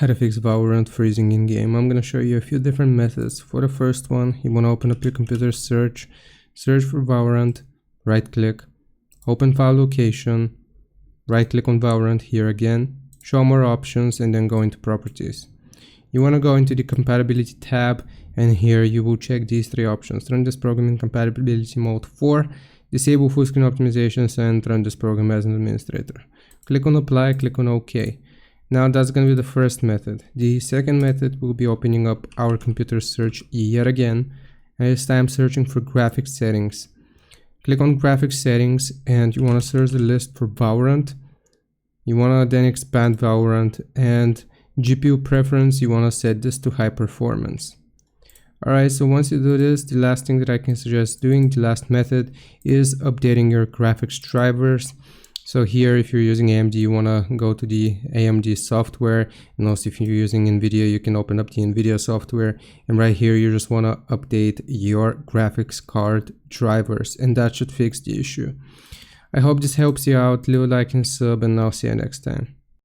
How to fix Valorant freezing in game. I'm going to show you a few different methods. For the first one, you want to open up your computer, search for Valorant, right click, open file location, right click on Valorant here again, show more options, and then go into properties. You want to go into the compatibility tab, and here you will check these three options: run this program in compatibility mode 4, disable full screen optimizations, and run this program as an administrator. Click on apply, click on OK. Now that's going to be the first method. The second method will be opening up our computer search yet again, and this time searching for graphics settings. Click on graphics settings, and you want to search the list for Valorant. You want to then expand Valorant, and GPU preference, you want to set this to high performance. Alright, so once you do this, the last thing that I can suggest doing, the last method, is updating your graphics drivers. So here, if you're using AMD, you want to go to the AMD software, and also if you're using NVIDIA, you can open up the NVIDIA software, and right here you just want to update your graphics card drivers, and that should fix the issue. I hope this helps you out. Leave a like and sub, and I'll see you next time.